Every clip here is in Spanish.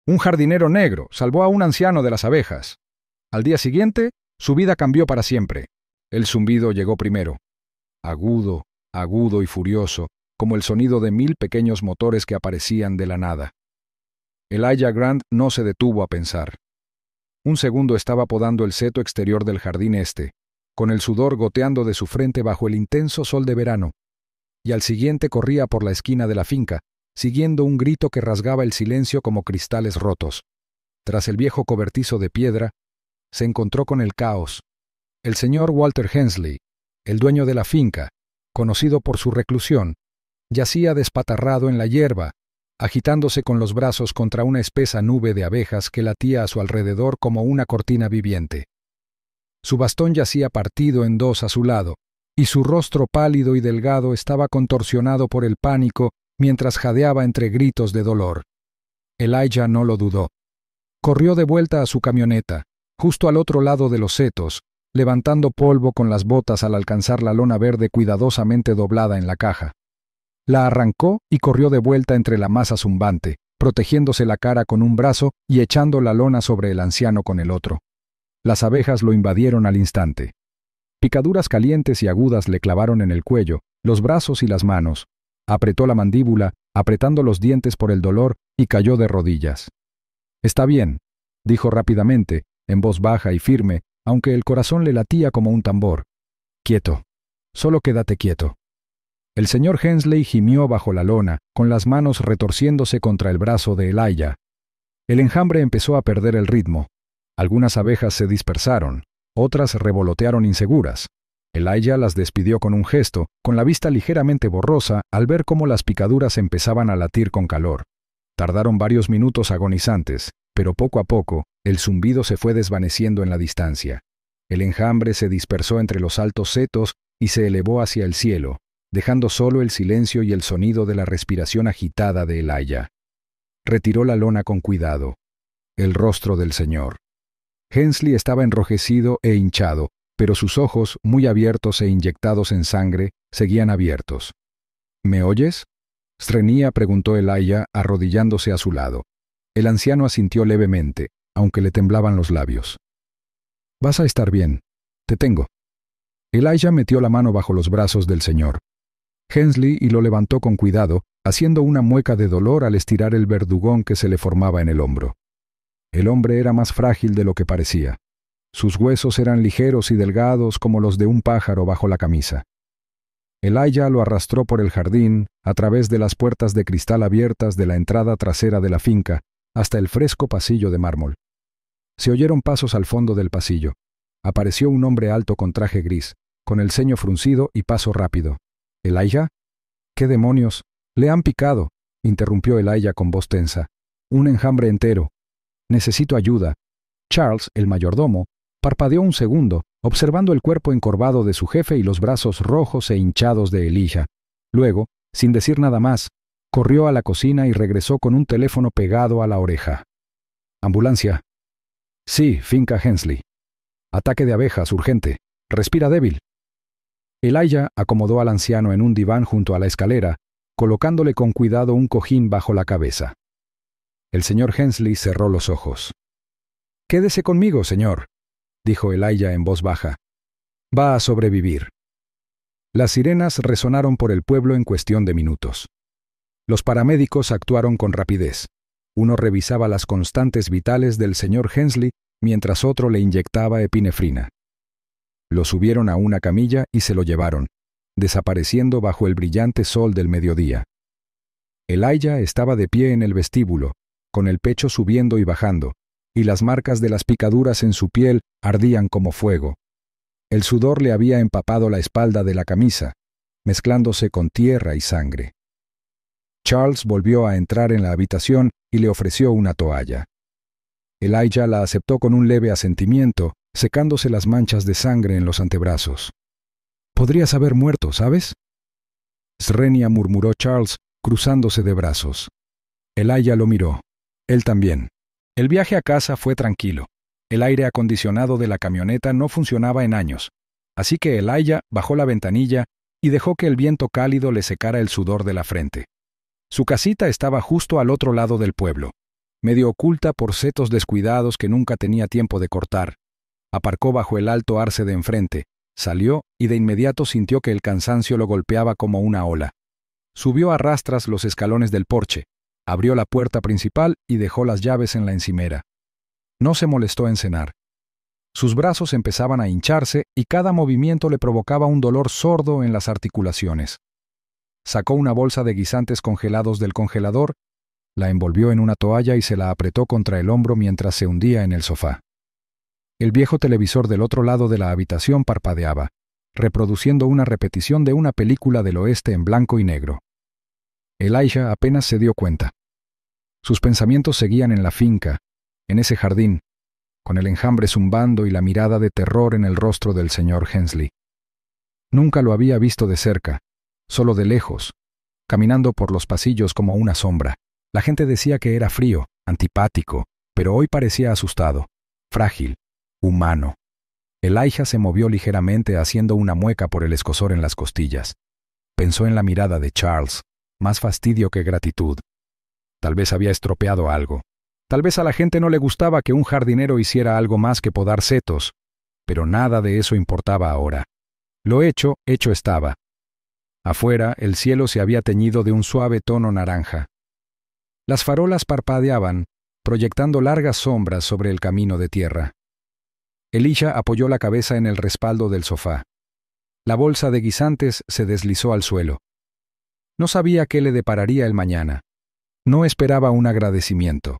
Un jardinero negro salvó a un anciano de las abejas. Al día siguiente, su vida cambió para siempre. El zumbido llegó primero. Agudo, agudo y furioso, como el sonido de 1000 pequeños motores que aparecían de la nada. Elijah Grant no se detuvo a pensar. Un segundo estaba podando el seto exterior del jardín este, con el sudor goteando de su frente bajo el intenso sol de verano, y al siguiente corría por la esquina de la finca, siguiendo un grito que rasgaba el silencio como cristales rotos. Tras el viejo cobertizo de piedra, se encontró con el caos. El señor Walter Hensley, el dueño de la finca, conocido por su reclusión, yacía despatarrado en la hierba, agitándose con los brazos contra una espesa nube de abejas que latía a su alrededor como una cortina viviente. Su bastón yacía partido en dos a su lado, y su rostro pálido y delgado estaba contorsionado por el pánico mientras jadeaba entre gritos de dolor. Elijah no lo dudó. Corrió de vuelta a su camioneta, justo al otro lado de los setos, levantando polvo con las botas al alcanzar la lona verde cuidadosamente doblada en la caja. La arrancó y corrió de vuelta entre la masa zumbante, protegiéndose la cara con un brazo y echando la lona sobre el anciano con el otro. Las abejas lo invadieron al instante. Picaduras calientes y agudas le clavaron en el cuello, los brazos y las manos. Apretó la mandíbula, apretando los dientes por el dolor, y cayó de rodillas. «Está bien», dijo rápidamente, en voz baja y firme, aunque el corazón le latía como un tambor. «Quieto. Solo quédate quieto». El señor Hensley gimió bajo la lona, con las manos retorciéndose contra el brazo de Elijah. El enjambre empezó a perder el ritmo. Algunas abejas se dispersaron, otras revolotearon inseguras. Elijah las despidió con un gesto, con la vista ligeramente borrosa, al ver cómo las picaduras empezaban a latir con calor. Tardaron varios minutos agonizantes, pero poco a poco, el zumbido se fue desvaneciendo en la distancia. El enjambre se dispersó entre los altos setos y se elevó hacia el cielo, dejando solo el silencio y el sonido de la respiración agitada de Elijah. Retiró la lona con cuidado. El rostro del señor. Hensley estaba enrojecido e hinchado, pero sus ojos, muy abiertos e inyectados en sangre, seguían abiertos. «¿Me oyes?», Strenía preguntó Elijah, arrodillándose a su lado. El anciano asintió levemente, aunque le temblaban los labios. «Vas a estar bien. Te tengo». Elijah metió la mano bajo los brazos del señor. Hensley y lo levantó con cuidado, haciendo una mueca de dolor al estirar el verdugón que se le formaba en el hombro. El hombre era más frágil de lo que parecía. Sus huesos eran ligeros y delgados como los de un pájaro bajo la camisa. Elijah lo arrastró por el jardín, a través de las puertas de cristal abiertas de la entrada trasera de la finca, hasta el fresco pasillo de mármol. Se oyeron pasos al fondo del pasillo. Apareció un hombre alto con traje gris, con el ceño fruncido y paso rápido. «¿Elijah? ¿Qué demonios? Le han picado», interrumpió Elijah con voz tensa. «Un enjambre entero. Necesito ayuda». Charles, el mayordomo, parpadeó un segundo, observando el cuerpo encorvado de su jefe y los brazos rojos e hinchados de Elijah. Luego, sin decir nada más, corrió a la cocina y regresó con un teléfono pegado a la oreja. «¿Ambulancia?» «Sí, finca Hensley. Ataque de abejas, urgente. Respira débil». Elijah acomodó al anciano en un diván junto a la escalera, colocándole con cuidado un cojín bajo la cabeza. El señor Hensley cerró los ojos. «Quédese conmigo, señor», dijo Elijah en voz baja. «Va a sobrevivir». Las sirenas resonaron por el pueblo en cuestión de minutos. Los paramédicos actuaron con rapidez. Uno revisaba las constantes vitales del señor Hensley, mientras otro le inyectaba epinefrina. Lo subieron a una camilla y se lo llevaron, desapareciendo bajo el brillante sol del mediodía. Elijah estaba de pie en el vestíbulo, con el pecho subiendo y bajando, y las marcas de las picaduras en su piel ardían como fuego. El sudor le había empapado la espalda de la camisa, mezclándose con tierra y sangre. Charles volvió a entrar en la habitación y le ofreció una toalla. Elijah la aceptó con un leve asentimiento, secándose las manchas de sangre en los antebrazos. «Podrías haber muerto, ¿sabes?», Srenia murmuró Charles, cruzándose de brazos. Elijah lo miró. Él también. El viaje a casa fue tranquilo. El aire acondicionado de la camioneta no funcionaba en años, así que Elijah bajó la ventanilla y dejó que el viento cálido le secara el sudor de la frente. Su casita estaba justo al otro lado del pueblo. medio oculta por setos descuidados que nunca tenía tiempo de cortar. Aparcó bajo el alto arce de enfrente, salió y de inmediato sintió que el cansancio lo golpeaba como una ola. Subió a rastras los escalones del porche, abrió la puerta principal y dejó las llaves en la encimera. No se molestó en cenar. Sus brazos empezaban a hincharse y cada movimiento le provocaba un dolor sordo en las articulaciones. Sacó una bolsa de guisantes congelados del congelador, la envolvió en una toalla y se la apretó contra el hombro mientras se hundía en el sofá. El viejo televisor del otro lado de la habitación parpadeaba, reproduciendo una repetición de una película del oeste en blanco y negro. Elijah apenas se dio cuenta. Sus pensamientos seguían en la finca, en ese jardín, con el enjambre zumbando y la mirada de terror en el rostro del señor Hensley. Nunca lo había visto de cerca, solo de lejos, caminando por los pasillos como una sombra. La gente decía que era frío, antipático, pero hoy parecía asustado, frágil, humano. Elijah se movió ligeramente haciendo una mueca por el escozor en las costillas. Pensó en la mirada de Charles, más fastidio que gratitud. Tal vez había estropeado algo. Tal vez a la gente no le gustaba que un jardinero hiciera algo más que podar setos, pero nada de eso importaba ahora. Lo hecho, hecho estaba. Afuera, el cielo se había teñido de un suave tono naranja. Las farolas parpadeaban, proyectando largas sombras sobre el camino de tierra. Elijah apoyó la cabeza en el respaldo del sofá. La bolsa de guisantes se deslizó al suelo. No sabía qué le depararía el mañana. No esperaba un agradecimiento.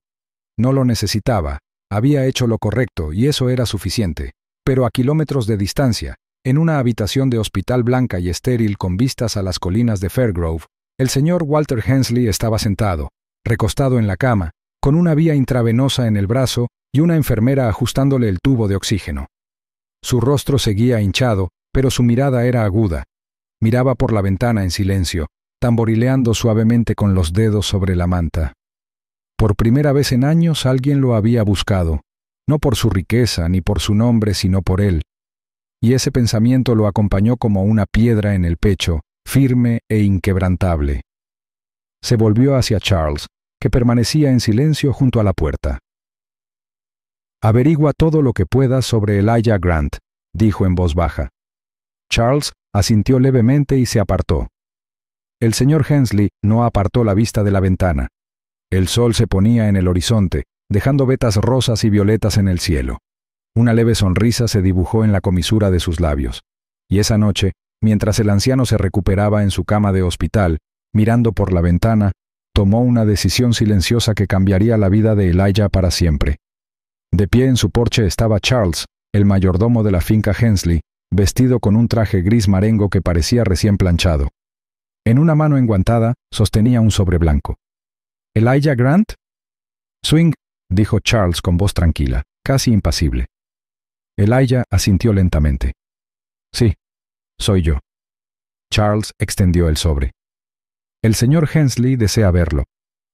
No lo necesitaba, había hecho lo correcto y eso era suficiente, pero a kilómetros de distancia, en una habitación de hospital blanca y estéril con vistas a las colinas de Fairgrove, el señor Walter Hensley estaba sentado, recostado en la cama, con una vía intravenosa en el brazo y una enfermera ajustándole el tubo de oxígeno. Su rostro seguía hinchado, pero su mirada era aguda. Miraba por la ventana en silencio, tamborileando suavemente con los dedos sobre la manta. Por primera vez en años alguien lo había buscado, no por su riqueza ni por su nombre, sino por él. Y ese pensamiento lo acompañó como una piedra en el pecho, firme e inquebrantable. Se volvió hacia Charles, que permanecía en silencio junto a la puerta. «Averigua todo lo que puedas sobre Elijah Grant», dijo en voz baja. Charles asintió levemente y se apartó. El señor Hensley no apartó la vista de la ventana. El sol se ponía en el horizonte, dejando vetas rosas y violetas en el cielo. Una leve sonrisa se dibujó en la comisura de sus labios. Y esa noche, mientras el anciano se recuperaba en su cama de hospital, mirando por la ventana, tomó una decisión silenciosa que cambiaría la vida de Elijah para siempre. De pie en su porche estaba Charles, el mayordomo de la finca Hensley, vestido con un traje gris marengo que parecía recién planchado. En una mano enguantada sostenía un sobre blanco. «¿Elijah Grant?» «Swing», dijo Charles con voz tranquila, casi impasible. Elijah asintió lentamente. «Sí, soy yo». Charles extendió el sobre. «El señor Hensley desea verlo.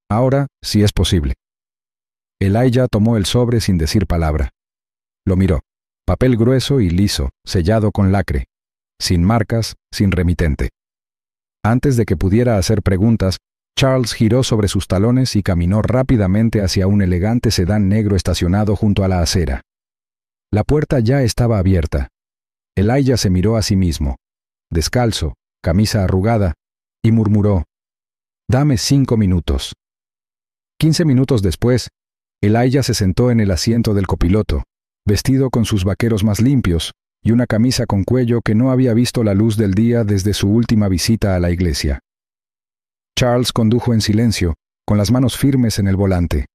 Ahora, si es posible». Elijah tomó el sobre sin decir palabra. Lo miró. Papel grueso y liso, sellado con lacre. Sin marcas, sin remitente. Antes de que pudiera hacer preguntas, Charles giró sobre sus talones y caminó rápidamente hacia un elegante sedán negro estacionado junto a la acera. La puerta ya estaba abierta. Elijah se miró a sí mismo, descalzo, camisa arrugada, y murmuró: «Dame 5 minutos». 15 minutos después, Elijah se sentó en el asiento del copiloto, vestido con sus vaqueros más limpios y una camisa con cuello que no había visto la luz del día desde su última visita a la iglesia. Charles condujo en silencio, con las manos firmes en el volante.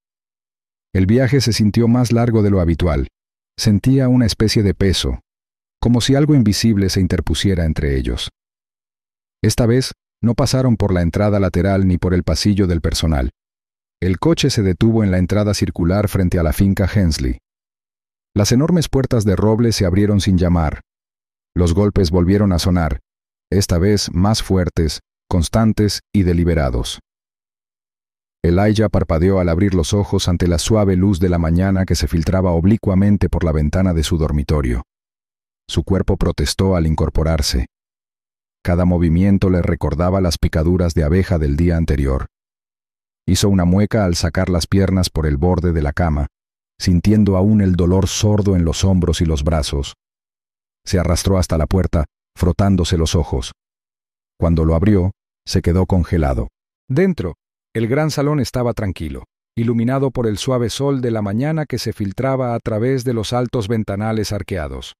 El viaje se sintió más largo de lo habitual. Sentía una especie de peso, como si algo invisible se interpusiera entre ellos. Esta vez no pasaron por la entrada lateral ni por el pasillo del personal. El coche se detuvo en la entrada circular frente a la finca Hensley. Las enormes puertas de roble se abrieron sin llamar. Los golpes volvieron a sonar, esta vez más fuertes, constantes y deliberados. Elijah parpadeó al abrir los ojos ante la suave luz de la mañana que se filtraba oblicuamente por la ventana de su dormitorio. Su cuerpo protestó al incorporarse. Cada movimiento le recordaba las picaduras de abeja del día anterior. Hizo una mueca al sacar las piernas por el borde de la cama, sintiendo aún el dolor sordo en los hombros y los brazos. Se arrastró hasta la puerta, frotándose los ojos. Cuando lo abrió, se quedó congelado. Dentro, el gran salón estaba tranquilo, iluminado por el suave sol de la mañana que se filtraba a través de los altos ventanales arqueados.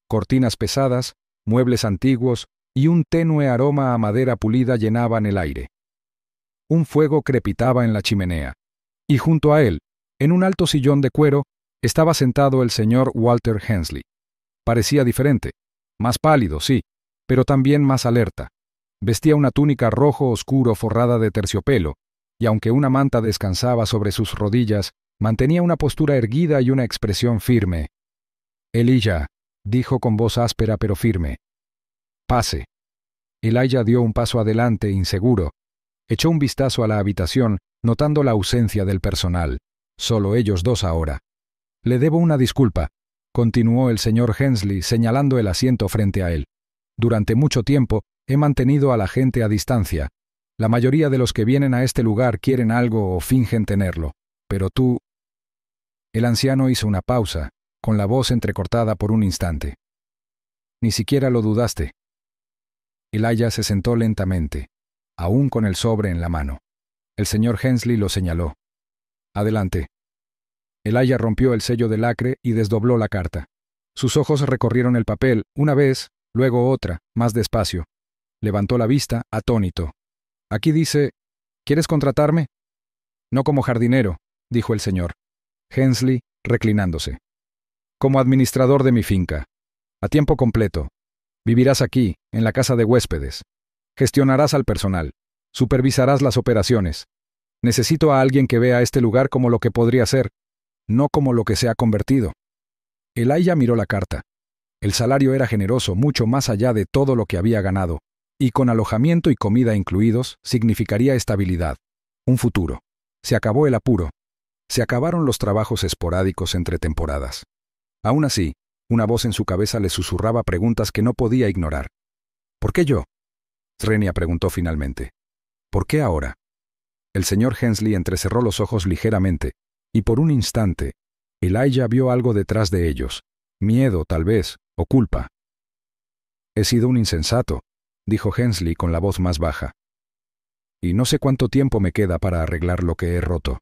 Cortinas pesadas, muebles antiguos y un tenue aroma a madera pulida llenaban el aire. Un fuego crepitaba en la chimenea, y junto a él, en un alto sillón de cuero, estaba sentado el señor Walter Hensley. Parecía diferente, más pálido, sí, pero también más alerta. Vestía una túnica rojo oscuro forrada de terciopelo, y aunque una manta descansaba sobre sus rodillas, mantenía una postura erguida y una expresión firme. «Elijah», dijo con voz áspera pero firme. «Pase». Elijah dio un paso adelante, inseguro. Echó un vistazo a la habitación, notando la ausencia del personal. Solo ellos dos ahora. «Le debo una disculpa», continuó el señor Hensley, señalando el asiento frente a él. «Durante mucho tiempo he mantenido a la gente a distancia. La mayoría de los que vienen a este lugar quieren algo o fingen tenerlo. Pero tú...» El anciano hizo una pausa, con la voz entrecortada por un instante. «Ni siquiera lo dudaste». Elijah se sentó lentamente, aún con el sobre en la mano. El señor Hensley lo señaló. «Adelante». Elijah rompió el sello de lacre y desdobló la carta. Sus ojos recorrieron el papel, una vez, luego otra, más despacio. Levantó la vista, atónito. «Aquí dice, ¿quieres contratarme?» «No como jardinero», dijo el señor Hensley, reclinándose. «Como administrador de mi finca. A tiempo completo. Vivirás aquí, en la casa de huéspedes. Gestionarás al personal. Supervisarás las operaciones. Necesito a alguien que vea este lugar como lo que podría ser, no como lo que se ha convertido». Elijah miró la carta. El salario era generoso, mucho más allá de todo lo que había ganado, y con alojamiento y comida incluidos, significaría estabilidad, un futuro. Se acabó el apuro. Se acabaron los trabajos esporádicos entre temporadas. Aún así, una voz en su cabeza le susurraba preguntas que no podía ignorar. «¿Por qué yo?», Srenia preguntó finalmente. «¿Por qué ahora?». El señor Hensley entrecerró los ojos ligeramente, y por un instante, Elijah vio algo detrás de ellos. Miedo, tal vez, o culpa. «He sido un insensato», dijo Hensley con la voz más baja. «Y no sé cuánto tiempo me queda para arreglar lo que he roto».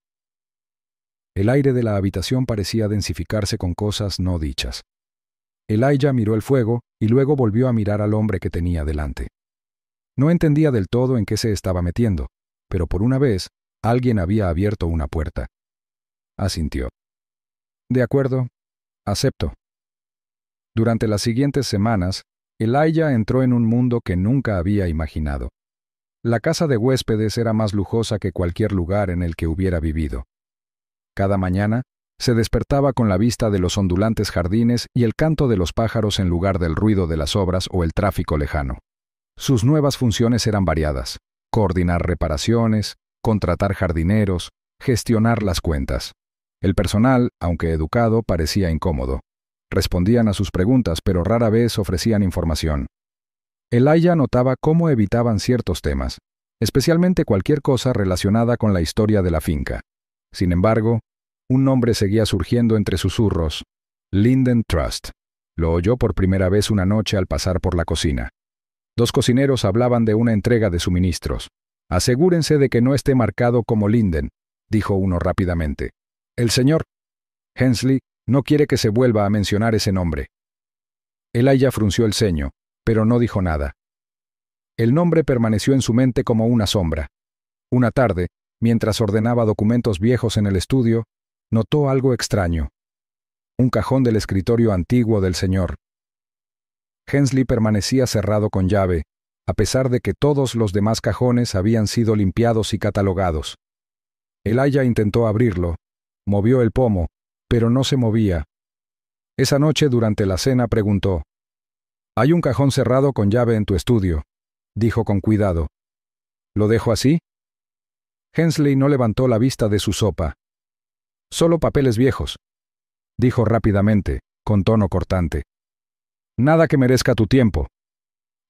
El aire de la habitación parecía densificarse con cosas no dichas. Elijah miró el fuego y luego volvió a mirar al hombre que tenía delante. No entendía del todo en qué se estaba metiendo, pero por una vez alguien había abierto una puerta. Asintió. «De acuerdo, acepto». Durante las siguientes semanas, Elijah entró en un mundo que nunca había imaginado. La casa de huéspedes era más lujosa que cualquier lugar en el que hubiera vivido. Cada mañana, se despertaba con la vista de los ondulantes jardines y el canto de los pájaros en lugar del ruido de las obras o el tráfico lejano. Sus nuevas funciones eran variadas: coordinar reparaciones, contratar jardineros, gestionar las cuentas. El personal, aunque educado, parecía incómodo. Respondían a sus preguntas, pero rara vez ofrecían información. Elijah notaba cómo evitaban ciertos temas, especialmente cualquier cosa relacionada con la historia de la finca. Sin embargo, un nombre seguía surgiendo entre susurros: Linden Trust. Lo oyó por primera vez una noche al pasar por la cocina. Dos cocineros hablaban de una entrega de suministros. «Asegúrense de que no esté marcado como Linden», dijo uno rápidamente. «El señor Hensley no quiere que se vuelva a mencionar ese nombre». Elijah frunció el ceño, pero no dijo nada. El nombre permaneció en su mente como una sombra. Una tarde, mientras ordenaba documentos viejos en el estudio, notó algo extraño. Un cajón del escritorio antiguo del señor Hensley permanecía cerrado con llave, a pesar de que todos los demás cajones habían sido limpiados y catalogados. Elijah intentó abrirlo, movió el pomo, pero no se movía. Esa noche, durante la cena, preguntó: «Hay un cajón cerrado con llave en tu estudio», dijo con cuidado. «¿Lo dejo así?». Hensley no levantó la vista de su sopa. «Solo papeles viejos», dijo rápidamente, con tono cortante. «Nada que merezca tu tiempo».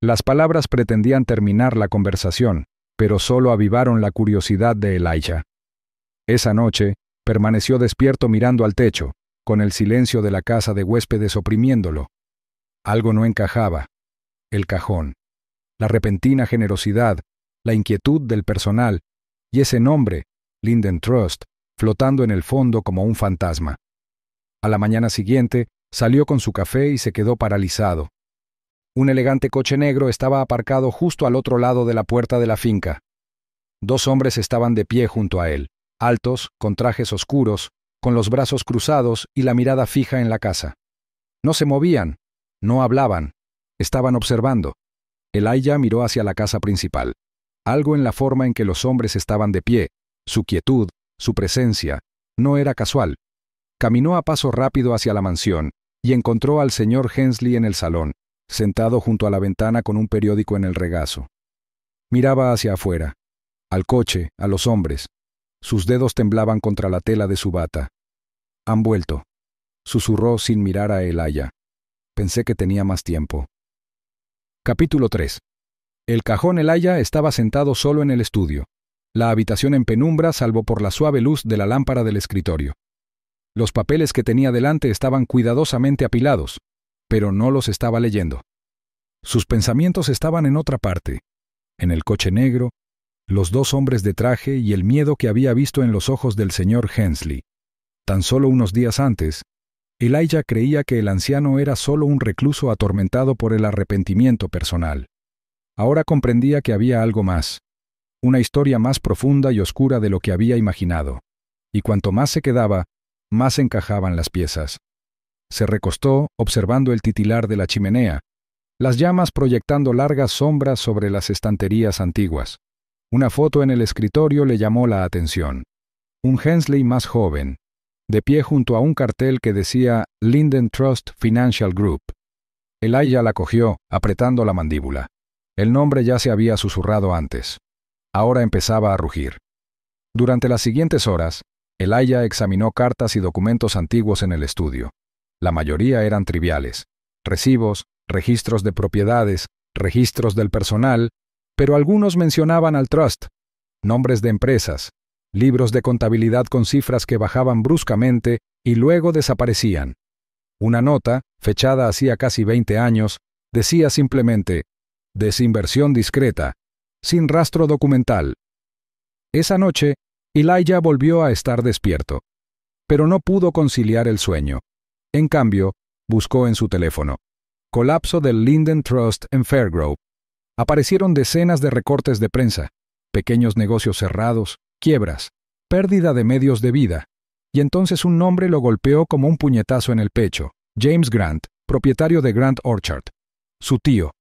Las palabras pretendían terminar la conversación, pero solo avivaron la curiosidad de Elijah. Esa noche, permaneció despierto mirando al techo, con el silencio de la casa de huéspedes oprimiéndolo. Algo no encajaba. El cajón, la repentina generosidad, la inquietud del personal, y ese nombre, Linden Trust, flotando en el fondo como un fantasma. A la mañana siguiente, salió con su café y se quedó paralizado. Un elegante coche negro estaba aparcado justo al otro lado de la puerta de la finca. 2 hombres estaban de pie junto a él, altos, con trajes oscuros, con los brazos cruzados y la mirada fija en la casa. No se movían, no hablaban, estaban observando. Elijah miró hacia la casa principal. Algo en la forma en que los hombres estaban de pie, su quietud, su presencia, no era casual. Caminó a paso rápido hacia la mansión y encontró al señor Hensley en el salón, sentado junto a la ventana con un periódico en el regazo. Miraba hacia afuera, al coche, a los hombres. Sus dedos temblaban contra la tela de su bata. «Han vuelto», susurró sin mirar a Elijah. Pensé que tenía más tiempo. Capítulo 3. El cajón Elijah estaba sentado solo en el estudio, la habitación en penumbra salvo por la suave luz de la lámpara del escritorio. Los papeles que tenía delante estaban cuidadosamente apilados, pero no los estaba leyendo. Sus pensamientos estaban en otra parte, en el coche negro, los 2 hombres de traje y el miedo que había visto en los ojos del señor Hensley. Tan solo unos días antes, Elijah creía que el anciano era solo un recluso atormentado por el arrepentimiento personal. Ahora comprendía que había algo más, una historia más profunda y oscura de lo que había imaginado, y cuanto más se quedaba, más encajaban las piezas. Se recostó observando el titilar de la chimenea, las llamas proyectando largas sombras sobre las estanterías antiguas. Una foto en el escritorio le llamó la atención. Un Hensley más joven, de pie junto a un cartel que decía Linden Trust Financial Group. Elijah la cogió, apretando la mandíbula. El nombre ya se había susurrado antes. Ahora empezaba a rugir. Durante las siguientes horas, Elijah examinó cartas y documentos antiguos en el estudio. La mayoría eran triviales. Recibos, registros de propiedades, registros del personal, pero algunos mencionaban al trust, nombres de empresas, libros de contabilidad con cifras que bajaban bruscamente y luego desaparecían. Una nota, fechada hacía casi 20 años, decía simplemente, desinversión discreta, sin rastro documental. Esa noche, Elijah volvió a estar despierto, pero no pudo conciliar el sueño. En cambio, buscó en su teléfono. Colapso del Linden Trust en Fairgrove. Aparecieron decenas de recortes de prensa, pequeños negocios cerrados, quiebras, pérdida de medios de vida, y entonces un nombre lo golpeó como un puñetazo en el pecho. James Grant, propietario de Grant Orchard. Su tío.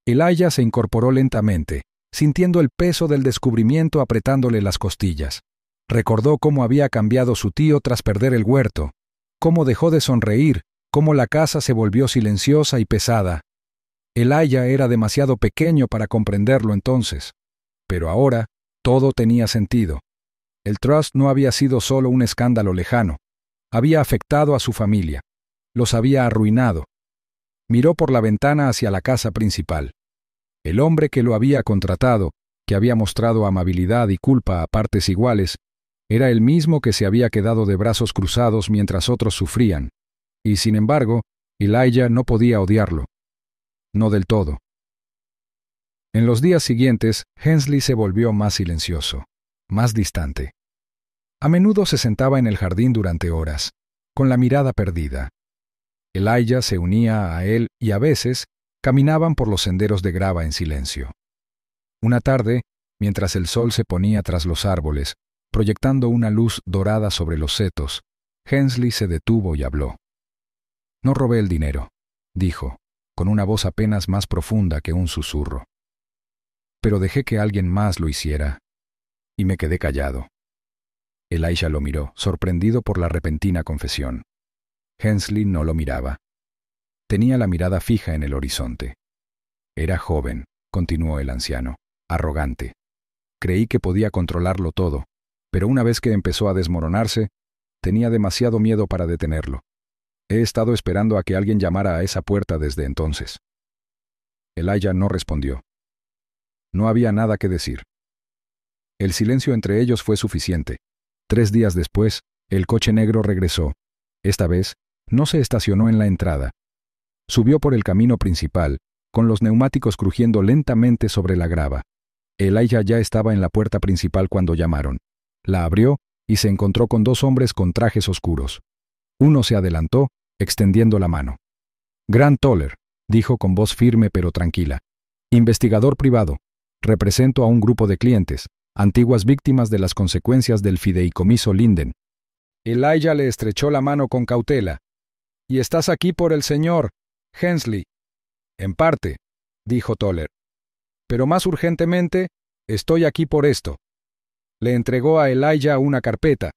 Elijah se incorporó lentamente, sintiendo el peso del descubrimiento apretándole las costillas. Recordó cómo había cambiado su tío tras perder el huerto, cómo dejó de sonreír, cómo la casa se volvió silenciosa y pesada. Elijah era demasiado pequeño para comprenderlo entonces, pero ahora todo tenía sentido. El trust no había sido solo un escándalo lejano, había afectado a su familia, los había arruinado. Miró por la ventana hacia la casa principal. El hombre que lo había contratado, que había mostrado amabilidad y culpa a partes iguales, era el mismo que se había quedado de brazos cruzados mientras otros sufrían, y sin embargo, Elijah no podía odiarlo. No del todo. En los días siguientes, Hensley se volvió más silencioso, más distante. A menudo se sentaba en el jardín durante horas, con la mirada perdida. Elijah se unía a él y a veces caminaban por los senderos de grava en silencio. Una tarde, mientras el sol se ponía tras los árboles, proyectando una luz dorada sobre los setos, Hensley se detuvo y habló. «No robé el dinero», dijo, con una voz apenas más profunda que un susurro. «Pero dejé que alguien más lo hiciera, y me quedé callado». Elijah lo miró, sorprendido por la repentina confesión. Hensley no lo miraba. Tenía la mirada fija en el horizonte. «Era joven», continuó el anciano, arrogante. «Creí que podía controlarlo todo, pero una vez que empezó a desmoronarse, tenía demasiado miedo para detenerlo. He estado esperando a que alguien llamara a esa puerta desde entonces». Elijah no respondió. No había nada que decir. El silencio entre ellos fue suficiente. 3 días después, el coche negro regresó. Esta vez, no se estacionó en la entrada. Subió por el camino principal, con los neumáticos crujiendo lentamente sobre la grava. Elijah ya estaba en la puerta principal cuando llamaron. La abrió y se encontró con 2 hombres con trajes oscuros. Uno se adelantó, extendiendo la mano. «Grant Toller», dijo con voz firme pero tranquila. «Investigador privado. Represento a un grupo de clientes, antiguas víctimas de las consecuencias del fideicomiso Linden». Elijah le estrechó la mano con cautela. «¿Y estás aquí por el señor Hensley?» «En parte», dijo Toller. «Pero más urgentemente, estoy aquí por esto». Le entregó a Elijah una carpeta.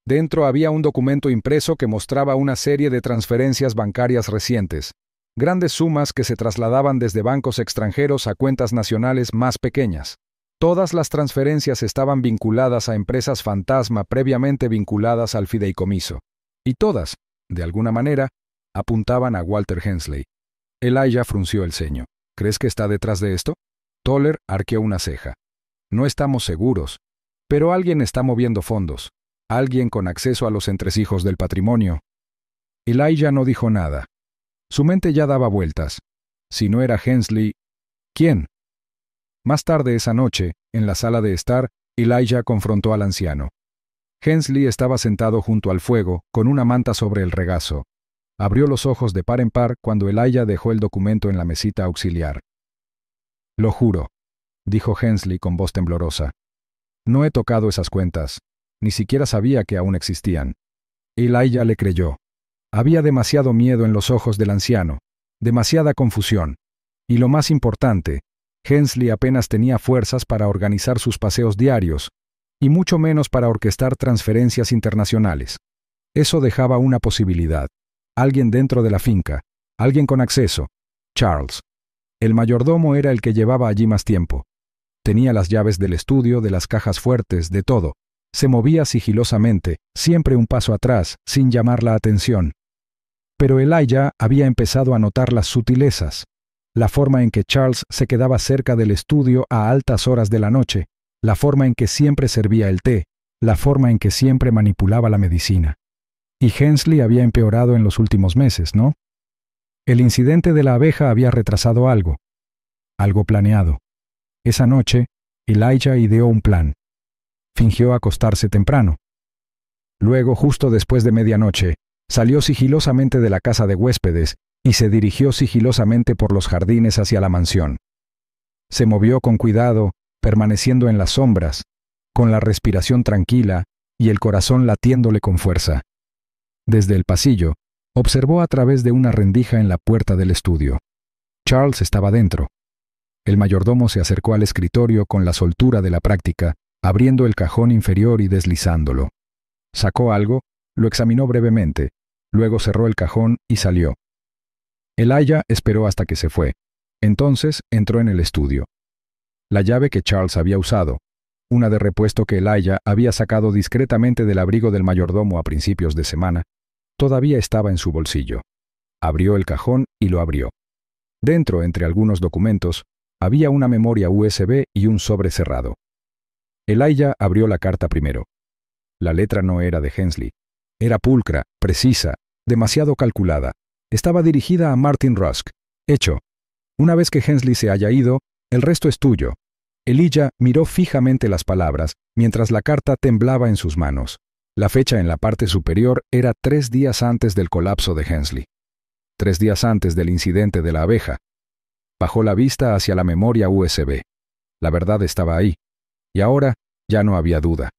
Dentro había un documento impreso que mostraba una serie de transferencias bancarias recientes, grandes sumas que se trasladaban desde bancos extranjeros a cuentas nacionales más pequeñas. Todas las transferencias estaban vinculadas a empresas fantasma previamente vinculadas al fideicomiso, y todas, de alguna manera, apuntaban a Walter Hensley. Elijah frunció el ceño. «¿Crees que está detrás de esto?» Toller arqueó una ceja. «No estamos seguros, pero alguien está moviendo fondos. Alguien con acceso a los entresijos del patrimonio». Elijah no dijo nada. Su mente ya daba vueltas. Si no era Hensley, ¿quién? Más tarde esa noche, en la sala de estar, Elijah confrontó al anciano. Hensley estaba sentado junto al fuego, con una manta sobre el regazo. Abrió los ojos de par en par cuando Elijah dejó el documento en la mesita auxiliar. «Lo juro», dijo Hensley con voz temblorosa. «No he tocado esas cuentas. Ni siquiera sabía que aún existían». Elijah le creyó. Había demasiado miedo en los ojos del anciano, demasiada confusión. Y lo más importante, Hensley apenas tenía fuerzas para organizar sus paseos diarios, y mucho menos para orquestar transferencias internacionales. Eso dejaba una posibilidad. Alguien dentro de la finca, alguien con acceso. Charles. El mayordomo era el que llevaba allí más tiempo. Tenía las llaves del estudio, de las cajas fuertes, de todo. Se movía sigilosamente, siempre un paso atrás, sin llamar la atención. Pero Elijah había empezado a notar las sutilezas, la forma en que Charles se quedaba cerca del estudio a altas horas de la noche, la forma en que siempre servía el té, la forma en que siempre manipulaba la medicina. Y Hensley había empeorado en los últimos meses, ¿no? El incidente de la abeja había retrasado algo planeado. Esa noche, Elijah ideó un plan. Fingió acostarse temprano. Luego, justo después de medianoche, salió sigilosamente de la casa de huéspedes y se dirigió sigilosamente por los jardines hacia la mansión. Se movió con cuidado, permaneciendo en las sombras, con la respiración tranquila y el corazón latiéndole con fuerza. Desde el pasillo, observó a través de una rendija en la puerta del estudio. Charles estaba dentro. El mayordomo se acercó al escritorio con la soltura de la práctica, abriendo el cajón inferior y deslizándolo. Sacó algo, lo examinó brevemente, luego cerró el cajón y salió. Elijah esperó hasta que se fue. Entonces entró en el estudio. La llave que Charles había usado, una de repuesto que Elijah había sacado discretamente del abrigo del mayordomo a principios de semana, todavía estaba en su bolsillo. Abrió el cajón y lo abrió. Dentro, entre algunos documentos, había una memoria USB y un sobre cerrado. Elijah abrió la carta primero. La letra no era de Hensley. Era pulcra, precisa, demasiado calculada. Estaba dirigida a Martin Rusk. Hecho. Una vez que Hensley se haya ido, el resto es tuyo. Elijah miró fijamente las palabras, mientras la carta temblaba en sus manos. La fecha en la parte superior era 3 días antes del colapso de Hensley. 3 días antes del incidente de la abeja. Bajó la vista hacia la memoria USB. La verdad estaba ahí. Y ahora ya no había duda.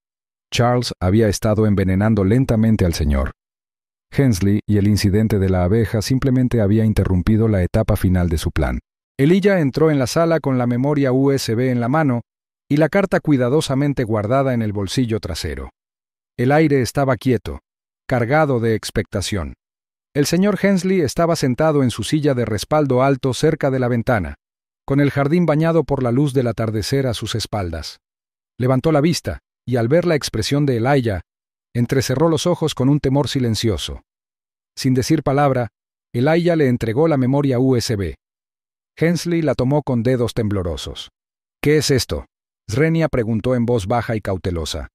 Charles había estado envenenando lentamente al señor. Hensley y el incidente de la abeja simplemente había interrumpido la etapa final de su plan. Elijah entró en la sala con la memoria USB en la mano y la carta cuidadosamente guardada en el bolsillo trasero. El aire estaba quieto, cargado de expectación. El señor Hensley estaba sentado en su silla de respaldo alto cerca de la ventana, con el jardín bañado por la luz del atardecer a sus espaldas. Levantó la vista y al ver la expresión de Elijah, entrecerró los ojos con un temor silencioso. Sin decir palabra, Elijah le entregó la memoria USB. Hensley la tomó con dedos temblorosos. «¿Qué es esto?», Srenia preguntó en voz baja y cautelosa.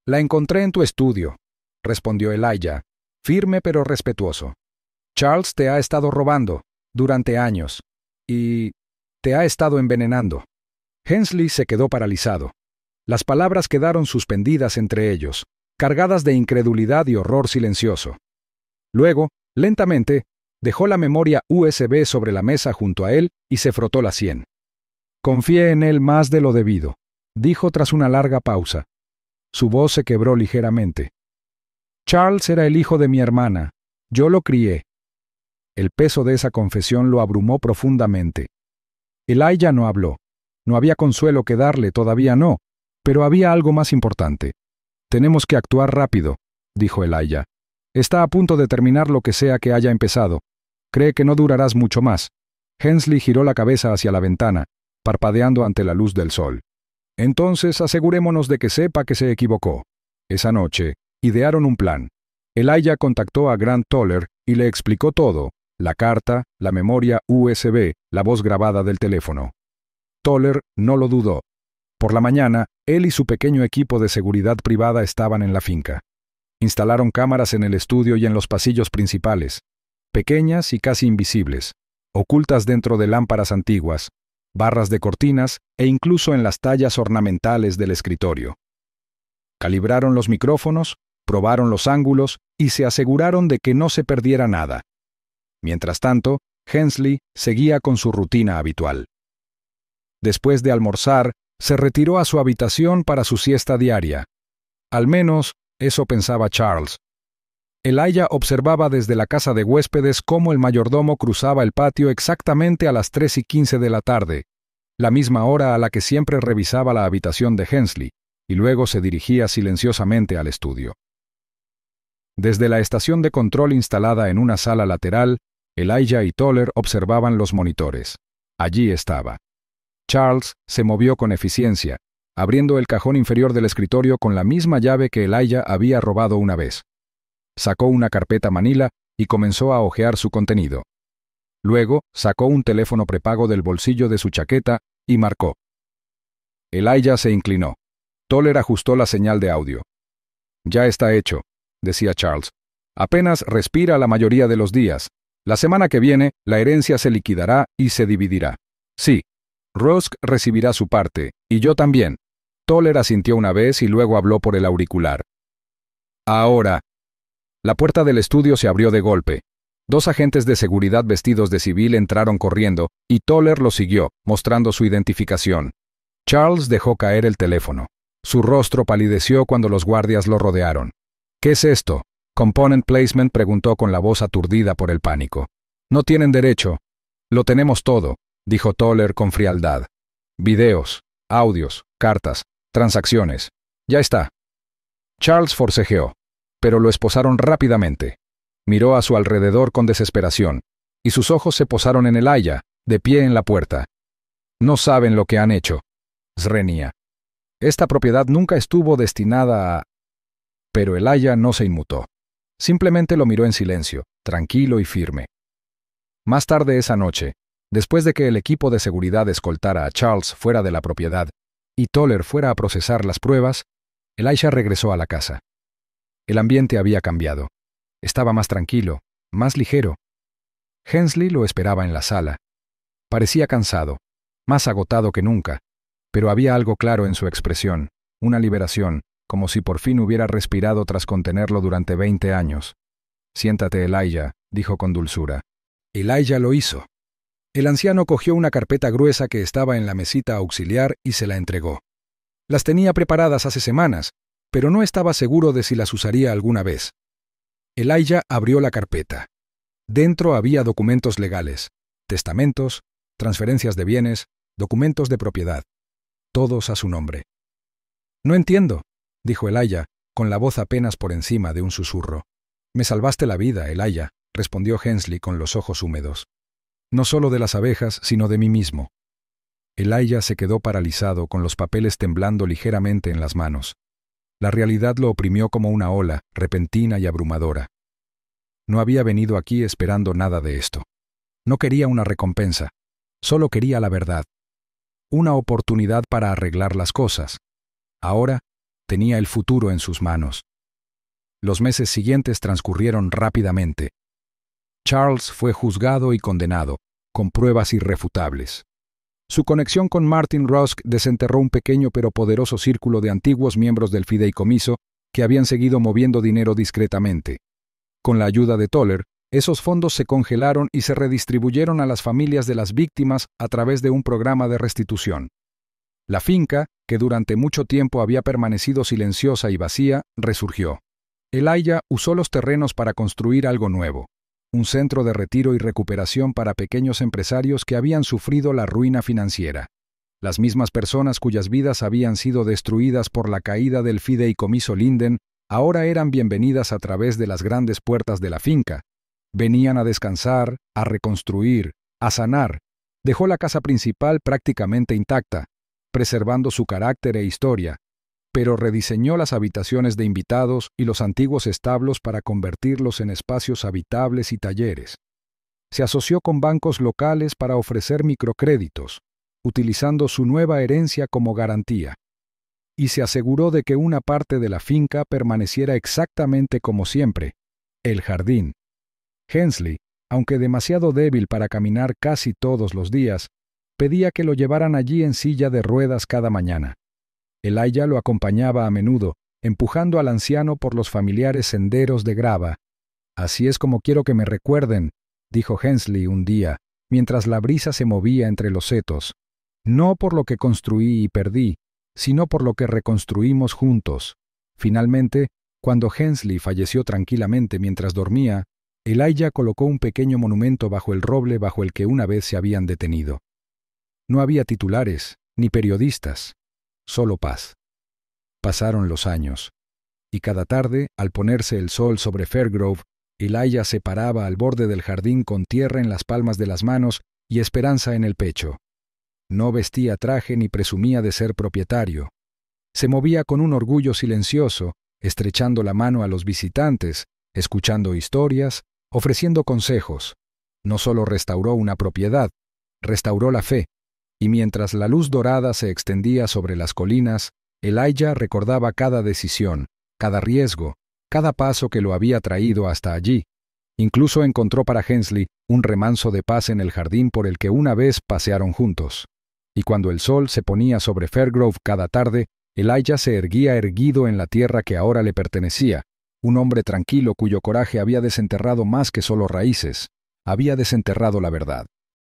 La encontré en tu estudio, respondió Elijah, firme pero respetuoso. Charles te ha estado robando durante años y te ha estado envenenando. Hensley se quedó paralizado. Las palabras quedaron suspendidas entre ellos, cargadas de incredulidad y horror silencioso. Luego, lentamente, dejó la memoria USB sobre la mesa junto a él y se frotó la sien. Confié en él más de lo debido, dijo tras una larga pausa. Su voz se quebró ligeramente. Charles era el hijo de mi hermana. Yo lo crié. El peso de esa confesión lo abrumó profundamente. Elijah no habló. No había consuelo que darle, todavía no, pero había algo más importante. Tenemos que actuar rápido, dijo Elijah. Está a punto de terminar lo que sea que haya empezado. Cree que no durarás mucho más. Hensley giró la cabeza hacia la ventana, parpadeando ante la luz del sol. Entonces asegurémonos de que sepa que se equivocó. Esa noche, idearon un plan. Elijah contactó a Grant Toller y le explicó todo: la carta, la memoria USB, la voz grabada del teléfono. Toller no lo dudó. Por la mañana, él y su pequeño equipo de seguridad privada estaban en la finca. Instalaron cámaras en el estudio y en los pasillos principales, pequeñas y casi invisibles, ocultas dentro de lámparas antiguas, barras de cortinas e incluso en las tallas ornamentales del escritorio. Calibraron los micrófonos, probaron los ángulos y se aseguraron de que no se perdiera nada. Mientras tanto, Hensley seguía con su rutina habitual. Después de almorzar, se retiró a su habitación para su siesta diaria. Al menos, eso pensaba Charles. Elijah observaba desde la casa de huéspedes cómo el mayordomo cruzaba el patio exactamente a las 3:15 de la tarde, la misma hora a la que siempre revisaba la habitación de Hensley, y luego se dirigía silenciosamente al estudio. Desde la estación de control instalada en una sala lateral, Elijah y Toller observaban los monitores. Allí estaba. Charles se movió con eficiencia, abriendo el cajón inferior del escritorio con la misma llave que Elijah había robado una vez. Sacó una carpeta manila y comenzó a hojear su contenido. Luego sacó un teléfono prepago del bolsillo de su chaqueta y marcó. Elijah se inclinó. Toller ajustó la señal de audio. «Ya está hecho», decía Charles. «Apenas respira la mayoría de los días. La semana que viene, la herencia se liquidará y se dividirá. Sí, Rusk recibirá su parte, y yo también». Toller asintió una vez y luego habló por el auricular. «Ahora». La puerta del estudio se abrió de golpe. 2 agentes de seguridad vestidos de civil entraron corriendo, y Toller los siguió, mostrando su identificación. Charles dejó caer el teléfono. Su rostro palideció cuando los guardias lo rodearon. «¿Qué es esto?», Component Placement preguntó con la voz aturdida por el pánico. «No tienen derecho». «Lo tenemos todo», dijo Toller con frialdad. «Videos, audios, cartas, transacciones. Ya está». Charles forcejeó, pero lo esposaron rápidamente. Miró a su alrededor con desesperación, y sus ojos se posaron en Elijah, de pie en la puerta. «No saben lo que han hecho», reñía. «Esta propiedad nunca estuvo destinada a...». Pero Elijah no se inmutó. Simplemente lo miró en silencio, tranquilo y firme. Más tarde esa noche, después de que el equipo de seguridad escoltara a Charles fuera de la propiedad y Toller fuera a procesar las pruebas, Elijah regresó a la casa. El ambiente había cambiado. Estaba más tranquilo, más ligero. Hensley lo esperaba en la sala. Parecía cansado, más agotado que nunca, pero había algo claro en su expresión, una liberación, como si por fin hubiera respirado tras contenerlo durante 20 años. «Siéntate, Elijah», dijo con dulzura. Elijah lo hizo. El anciano cogió una carpeta gruesa que estaba en la mesita auxiliar y se la entregó. Las tenía preparadas hace semanas, pero no estaba seguro de si las usaría alguna vez. Elijah abrió la carpeta. Dentro había documentos legales, testamentos, transferencias de bienes, documentos de propiedad, todos a su nombre. «No entiendo», dijo Elijah, con la voz apenas por encima de un susurro. «Me salvaste la vida, Elijah», respondió Hensley con los ojos húmedos. «No solo de las abejas, sino de mí mismo». Elijah se quedó paralizado con los papeles temblando ligeramente en las manos. La realidad lo oprimió como una ola, repentina y abrumadora. No había venido aquí esperando nada de esto. No quería una recompensa, solo quería la verdad. Una oportunidad para arreglar las cosas. Ahora, tenía el futuro en sus manos. Los meses siguientes transcurrieron rápidamente. Charles fue juzgado y condenado, con pruebas irrefutables. Su conexión con Martin Rusk desenterró un pequeño pero poderoso círculo de antiguos miembros del fideicomiso que habían seguido moviendo dinero discretamente. Con la ayuda de Toller, esos fondos se congelaron y se redistribuyeron a las familias de las víctimas a través de un programa de restitución. La finca, que durante mucho tiempo había permanecido silenciosa y vacía, resurgió. Elijah usó los terrenos para construir algo nuevo, un centro de retiro y recuperación para pequeños empresarios que habían sufrido la ruina financiera. Las mismas personas cuyas vidas habían sido destruidas por la caída del fideicomiso Linden ahora eran bienvenidas a través de las grandes puertas de la finca. Venían a descansar, a reconstruir, a sanar. Dejó la casa principal prácticamente intacta, preservando su carácter e historia, pero rediseñó las habitaciones de invitados y los antiguos establos para convertirlos en espacios habitables y talleres. Se asoció con bancos locales para ofrecer microcréditos, utilizando su nueva herencia como garantía, y se aseguró de que una parte de la finca permaneciera exactamente como siempre, el jardín. Hensley, aunque demasiado débil para caminar casi todos los días, pedía que lo llevaran allí en silla de ruedas cada mañana. Elijah lo acompañaba a menudo, empujando al anciano por los familiares senderos de grava. «Así es como quiero que me recuerden», dijo Hensley un día, mientras la brisa se movía entre los setos. «No por lo que construí y perdí, sino por lo que reconstruimos juntos». Finalmente, cuando Hensley falleció tranquilamente mientras dormía, Elijah colocó un pequeño monumento bajo el roble bajo el que una vez se habían detenido. No había titulares, ni periodistas, solo paz. Pasaron los años, y cada tarde, al ponerse el sol sobre Fairgrove, Elijah se paraba al borde del jardín con tierra en las palmas de las manos y esperanza en el pecho. No vestía traje ni presumía de ser propietario. Se movía con un orgullo silencioso, estrechando la mano a los visitantes, escuchando historias, ofreciendo consejos. No solo restauró una propiedad, restauró la fe, y mientras la luz dorada se extendía sobre las colinas, Elijah recordaba cada decisión, cada riesgo, cada paso que lo había traído hasta allí. Incluso encontró para Hensley un remanso de paz en el jardín por el que una vez pasearon juntos. Y cuando el sol se ponía sobre Fairgrove cada tarde, Elijah se erguía erguido en la tierra que ahora le pertenecía, un hombre tranquilo cuyo coraje había desenterrado más que solo raíces, había desenterrado la verdad.